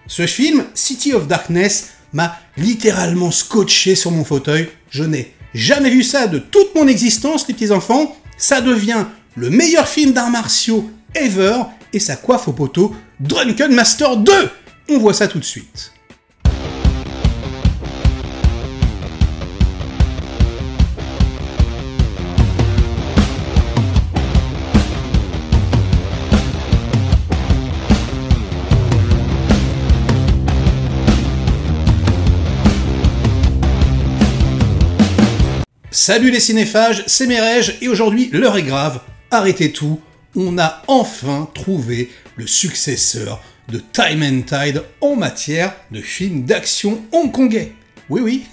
Ce film, City of Darkness, m'a littéralement scotché sur mon fauteuil. Je n'ai jamais vu ça de toute mon existence, les petits enfants. Ça devient le meilleur film d'arts martiaux ever et ça coiffe au poteau Drunken Master 2. On voit ça tout de suite. Salut les cinéphages, c'est Merege et aujourd'hui l'heure est grave, arrêtez tout, on a enfin trouvé le successeur de Time and Tide en matière de films d'action hongkongais. Oui,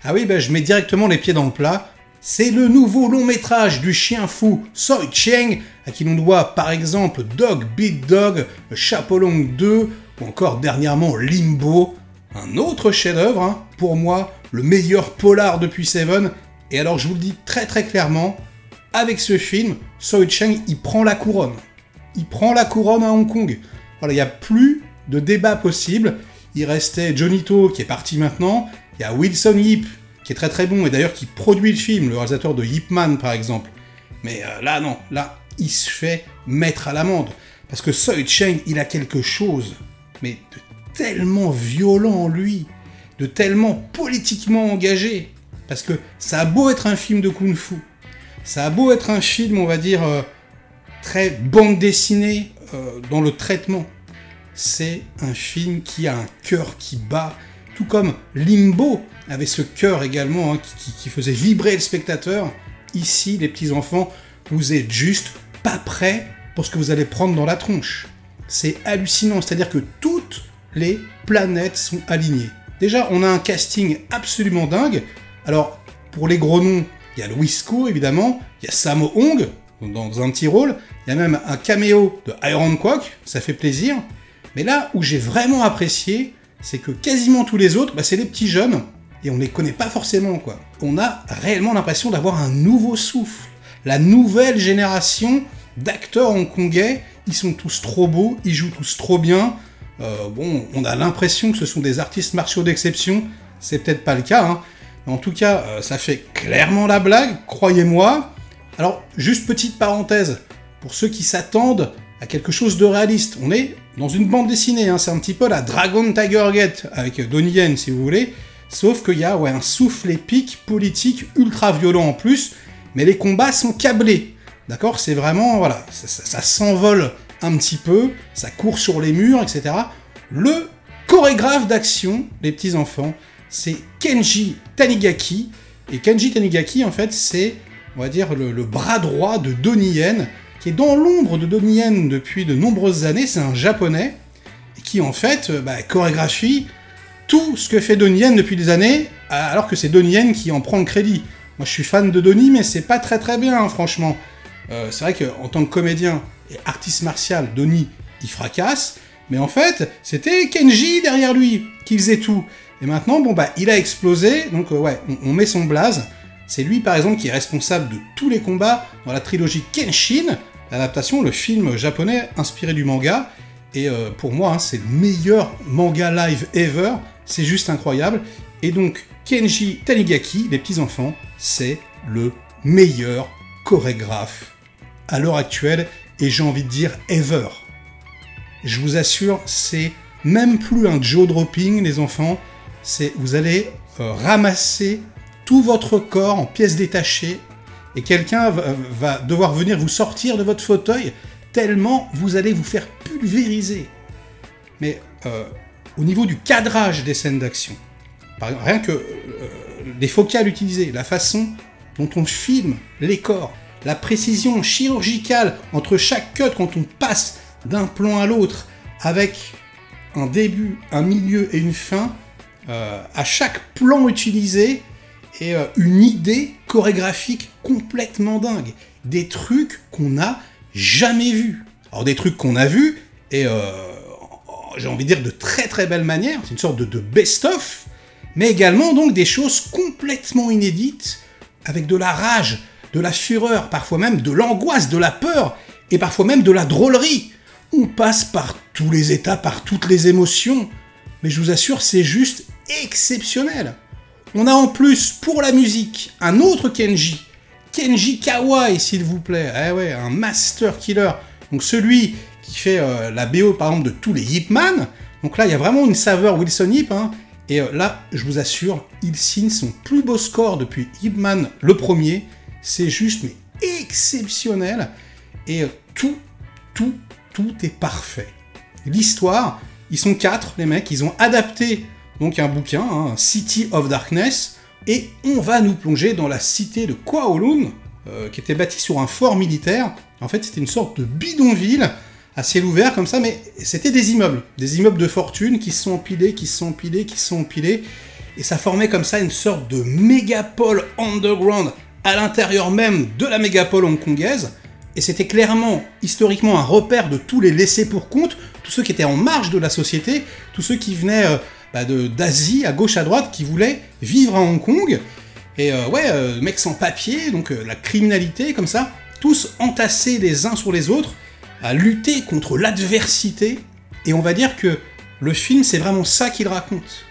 ah oui, je mets directement les pieds dans le plat, c'est le nouveau long métrage du chien fou Tsui Cheng, à qui l'on doit par exemple Dog Beat Dog, Chapolong 2 ou encore dernièrement Limbo, un autre chef-d'œuvre, pour moi le meilleur polar depuis Seven. Et alors je vous le dis très clairement, avec ce film, Tsui Cheng, il prend la couronne. Il prend la couronne à Hong Kong. Voilà, il n'y a plus de débat possible. Il restait Johnny To qui est parti maintenant. Il y a Wilson Yip qui est très bon et d'ailleurs qui produit le film, le réalisateur de Ip Man par exemple. Mais là non, là il se fait mettre à l'amende. Parce que Tsui Cheng, il a quelque chose, mais de tellement violent en lui, de tellement politiquement engagé. Parce que ça a beau être un film de kung-fu, ça a beau être un film, on va dire, très bande dessinée dans le traitement, c'est un film qui a un cœur qui bat, tout comme Limbo avait ce cœur également qui faisait vibrer le spectateur. Ici, les petits enfants, vous êtes juste pas prêts pour ce que vous allez prendre dans la tronche. C'est hallucinant, c'est-à-dire que toutes les planètes sont alignées. Déjà, on a un casting absolument dingue. Alors, pour les gros noms, il y a Louis Koo, évidemment, il y a Sammo Hung, dans un petit rôle, il y a même un caméo de Iron Kwok, ça fait plaisir. Mais là où j'ai vraiment apprécié, c'est que quasiment tous les autres, c'est les petits jeunes, et on les connaît pas forcément, quoi. On a réellement l'impression d'avoir un nouveau souffle. La nouvelle génération d'acteurs hongkongais, ils sont tous trop beaux, ils jouent tous trop bien. On a l'impression que ce sont des artistes martiaux d'exception, c'est peut-être pas le cas, En tout cas, ça fait clairement la blague, croyez-moi. Alors, juste petite parenthèse, pour ceux qui s'attendent à quelque chose de réaliste, on est dans une bande dessinée, c'est un petit peu la Dragon Tiger Gate, avec Donnie Yen si vous voulez, sauf qu'il y a un souffle épique, politique, ultra violent en plus, mais les combats sont câblés, d'accord? C'est vraiment, voilà, ça s'envole un petit peu, ça court sur les murs, etc. Le chorégraphe d'action, les petits enfants, c'est Kenji Tanigaki. Et Kenji Tanigaki, en fait, c'est, on va dire, le bras droit de Donnie Yen, qui est dans l'ombre de Donnie Yen depuis de nombreuses années. C'est un japonais, et qui, en fait, chorégraphie tout ce que fait Donnie Yen depuis des années, alors que c'est Donnie Yen qui en prend le crédit. Moi, je suis fan de Donnie, mais c'est pas très bien, franchement. C'est vrai qu'en tant que comédien et artiste martial, Donnie, il fracasse, mais en fait, c'était Kenji derrière lui qui faisait tout. Et maintenant, il a explosé, donc on met son blaze. C'est lui, par exemple, qui est responsable de tous les combats dans la trilogie Kenshin, l'adaptation, le film japonais inspiré du manga. Et pour moi, c'est le meilleur manga live ever, c'est juste incroyable. Et donc, Kenji Tanigaki, les petits-enfants, c'est le meilleur chorégraphe à l'heure actuelle, et j'ai envie de dire ever. Je vous assure, c'est même plus un jaw dropping, les enfants. Vous allez ramasser tout votre corps en pièces détachées et quelqu'un va devoir venir vous sortir de votre fauteuil tellement vous allez vous faire pulvériser. Mais au niveau du cadrage des scènes d'action, rien que les focales utilisées, la façon dont on filme les corps, la précision chirurgicale entre chaque cut quand on passe d'un plan à l'autre avec un début, un milieu et une fin, à chaque plan utilisé, et une idée chorégraphique complètement dingue. Des trucs qu'on n'a jamais vus. Alors des trucs qu'on a vus, et j'ai envie de dire de très belle manière, c'est une sorte de best-of, mais également donc des choses complètement inédites, avec de la rage, de la fureur, parfois même de l'angoisse, de la peur, et parfois même de la drôlerie. On passe par tous les états, par toutes les émotions. Mais je vous assure, c'est juste exceptionnel. On a en plus, pour la musique, un autre Kenji. Kenji Kawai, s'il vous plaît. Eh ouais, un master killer. Donc celui qui fait la BO, par exemple, de tous les Ip Man. Donc là, il y a vraiment une saveur Wilson Yip. Hein. Et là, je vous assure, il signe son plus beau score depuis Ip Man le premier. C'est juste, mais exceptionnel. Et tout est parfait. L'histoire, ils sont 4, les mecs. Ils ont adapté donc un bouquin, hein, City of Darkness. Et on va nous plonger dans la cité de Kowloon, qui était bâtie sur un fort militaire. En fait, c'était une sorte de bidonville à ciel ouvert comme ça, mais c'était des immeubles de fortune qui se sont empilés, et ça formait comme ça une sorte de mégapole underground à l'intérieur même de la mégapole hongkongaise, et c'était clairement, historiquement, un repère de tous les laissés pour compte, tous ceux qui étaient en marge de la société, tous ceux qui venaient d'Asie, à gauche, à droite, qui voulaient vivre à Hong Kong, et mecs sans papier, donc la criminalité, comme ça, tous entassés les uns sur les autres, à lutter contre l'adversité, et on va dire que le film, c'est vraiment ça qu'il raconte.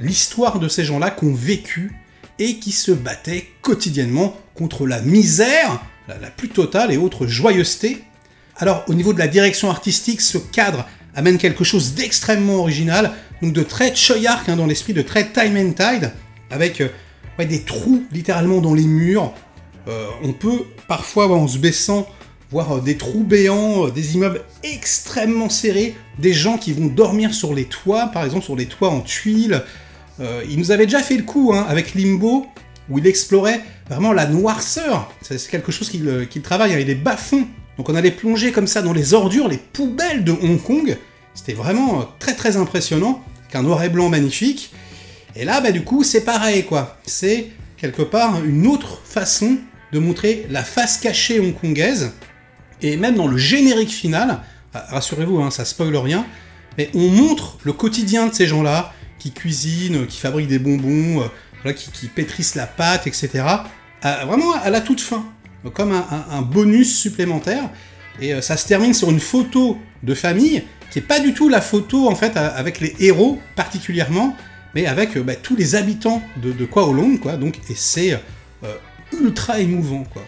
L'histoire de ces gens-là qui ont vécu et qui se battaient quotidiennement contre la misère, la plus totale et autres joyeuseté. Alors, au niveau de la direction artistique, ce cadre amène quelque chose d'extrêmement original, donc de très Choyark, hein, dans l'esprit de très Time and Tide, avec des trous littéralement dans les murs. On peut parfois, en se baissant, voir des trous béants, des immeubles extrêmement serrés, des gens qui vont dormir sur les toits, par exemple sur les toits en tuiles. Il nous avait déjà fait le coup avec Limbo, où il explorait vraiment la noirceur. C'est quelque chose qu'il travaille avec des bas-fonds. Donc on allait plonger comme ça dans les ordures, les poubelles de Hong Kong. C'était vraiment très très impressionnant, avec un noir et blanc magnifique. Et là, du coup, c'est pareil, quoi. C'est quelque part une autre façon de montrer la face cachée hongkongaise. Et même dans le générique final, rassurez-vous, ça spoil rien, mais on montre le quotidien de ces gens-là, qui cuisinent, qui fabriquent des bonbons, qui pétrissent la pâte, etc. Vraiment à la toute fin, comme un bonus supplémentaire. Et ça se termine sur une photo de famille, qui n'est pas du tout la photo, en fait, avec les héros particulièrement, mais avec tous les habitants de Kowloon, quoi. Donc, et c'est ultra émouvant, quoi.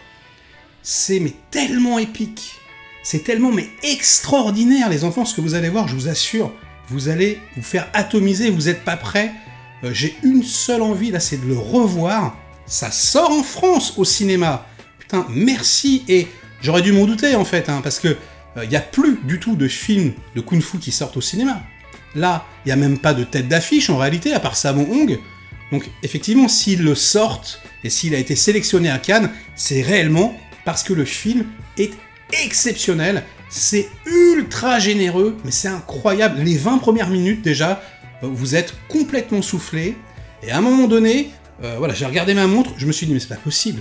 C'est tellement épique, c'est tellement extraordinaire, les enfants, ce que vous allez voir, je vous assure, vous allez vous faire atomiser, vous n'êtes pas prêts. J'ai une seule envie, là, c'est de le revoir. Ça sort en France au cinéma. Putain, merci, et j'aurais dû m'en douter, en fait, parce que il n'y a plus du tout de films de kung-fu qui sortent au cinéma. Là, il n'y a même pas de tête d'affiche, en réalité, à part Sammo Hung. Donc, effectivement, s'ils le sortent, et s'il a été sélectionné à Cannes, c'est réellement parce que le film est exceptionnel, c'est ultra généreux, mais c'est incroyable. Les 20 premières minutes, déjà, vous êtes complètement soufflé, et à un moment donné, j'ai regardé ma montre, je me suis dit, mais c'est pas possible.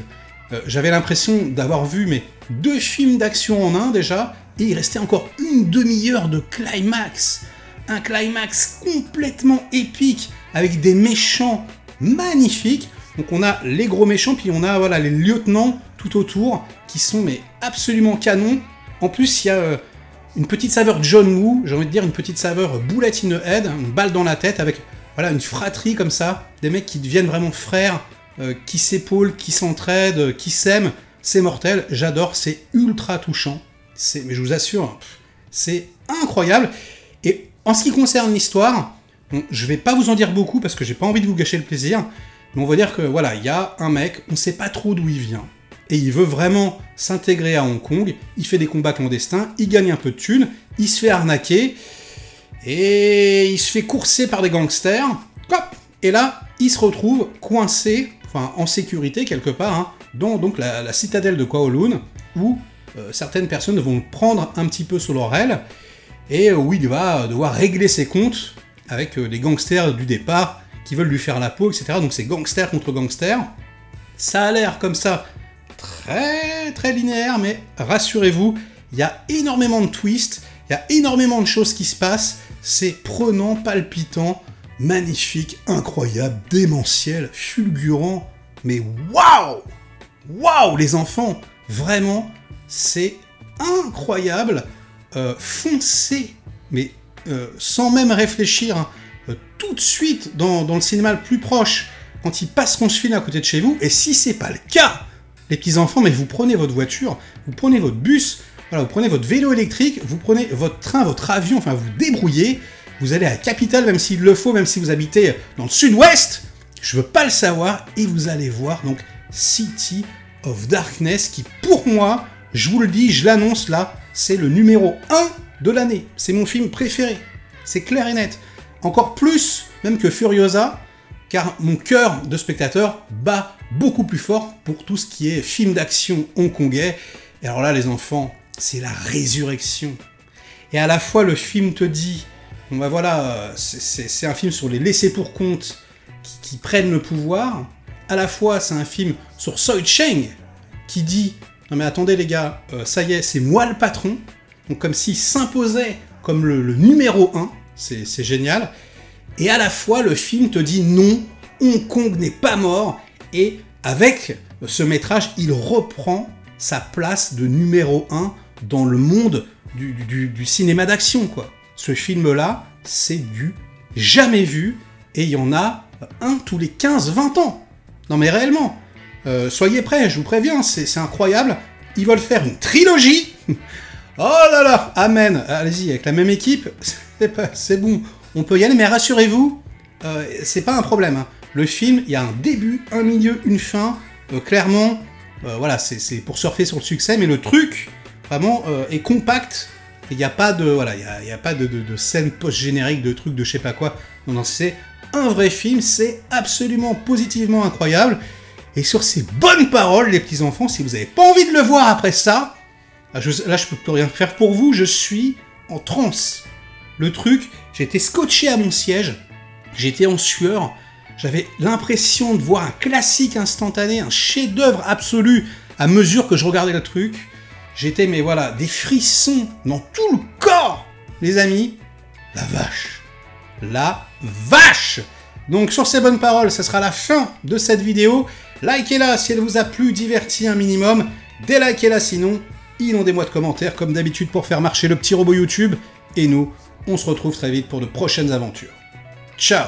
J'avais l'impression d'avoir vu 2 films d'action en un, déjà, et il restait encore une demi-heure de climax. Un climax complètement épique, avec des méchants magnifiques. Donc on a les gros méchants, puis on a les lieutenants tout autour, qui sont absolument canons. En plus, il y a une petite saveur John Woo, j'ai envie de dire une petite saveur bullet in the head, une balle dans la tête, avec une fratrie comme ça, des mecs qui deviennent vraiment frères, qui s'épaulent, qui s'entraident, qui s'aiment. C'est mortel, j'adore, c'est ultra touchant. Mais je vous assure, c'est incroyable. Et en ce qui concerne l'histoire, je vais pas vous en dire beaucoup parce que j'ai pas envie de vous gâcher le plaisir, mais on va dire que il y a un mec, on sait pas trop d'où il vient, et il veut vraiment s'intégrer à Hong Kong, il fait des combats clandestins, il gagne un peu de thunes, il se fait arnaquer, et il se fait courser par des gangsters, et là, il se retrouve coincé, en sécurité quelque part, dans donc la citadelle de Kowloon, où certaines personnes vont le prendre un petit peu sous leur aile, et où il va devoir régler ses comptes avec les gangsters du départ qui veulent lui faire la peau, etc. Donc c'est gangster contre gangster. Ça a l'air comme ça très très linéaire, mais rassurez-vous, il y a énormément de twists, il y a énormément de choses qui se passent, c'est prenant, palpitant, magnifique, incroyable, démentiel, fulgurant, mais waouh! Waouh les enfants! Vraiment, c'est incroyable! foncez, mais sans même réfléchir, hein, tout de suite dans le cinéma le plus proche, quand ils passeront ce film à côté de chez vous, et si c'est pas le cas, les petits-enfants, mais vous prenez votre voiture, vous prenez votre bus, voilà, vous prenez votre vélo électrique, vous prenez votre train, votre avion, enfin vous débrouillez, vous allez à la capitale, même s'il le faut, même si vous habitez dans le sud-ouest, je veux pas le savoir, et vous allez voir donc City of Darkness, qui pour moi, je vous le dis, je l'annonce là, c'est le numéro 1 de l'année. C'est mon film préféré. C'est clair et net. Encore plus même que Furiosa, car mon cœur de spectateur bat beaucoup plus fort pour tout ce qui est film d'action hongkongais. Et alors là, les enfants, c'est la résurrection. Et à la fois, le film te dit, bon bah voilà, c'est un film sur les laissés pour compte qui prennent le pouvoir. À la fois, c'est un film sur Soi Cheng qui dit, non mais attendez les gars, ça y est, c'est moi le patron. Donc comme s'il s'imposait comme le numéro 1, c'est génial. Et à la fois, le film te dit non, Hong Kong n'est pas mort. Et avec ce métrage, il reprend sa place de numéro 1 dans le monde du cinéma d'action, quoi. Ce film-là, c'est du jamais vu, et il y en a un tous les 15-20 ans. Non mais réellement, soyez prêts, je vous préviens, c'est incroyable. Ils veulent faire une trilogie. Oh là là, amen. Allez-y, avec la même équipe, c'est bon. On peut y aller, mais rassurez-vous, c'est pas un problème. Hein. Le film, il y a un début, un milieu, une fin. Clairement, voilà, c'est pour surfer sur le succès, mais le truc, vraiment, est compact. Il n'y a pas de, voilà, il y a pas de scène post-générique, de trucs, de je sais pas quoi. Non, non, c'est un vrai film, c'est absolument positivement incroyable. Et sur ces bonnes paroles, les petits-enfants, si vous n'avez pas envie de le voir après ça, là, je peux plus rien faire pour vous, je suis en transe. Le truc, j'étais scotché à mon siège, j'étais en sueur, j'avais l'impression de voir un classique instantané, un chef-d'œuvre absolu à mesure que je regardais le truc. J'étais, mais voilà, des frissons dans tout le corps, les amis. La vache. La vache. Donc sur ces bonnes paroles, ça sera la fin de cette vidéo. Likez-la si elle vous a plu, diverti un minimum. Délikez-la sinon. Inondez-moi de commentaires comme d'habitude pour faire marcher le petit robot YouTube. Et nous, on se retrouve très vite pour de prochaines aventures. Ciao.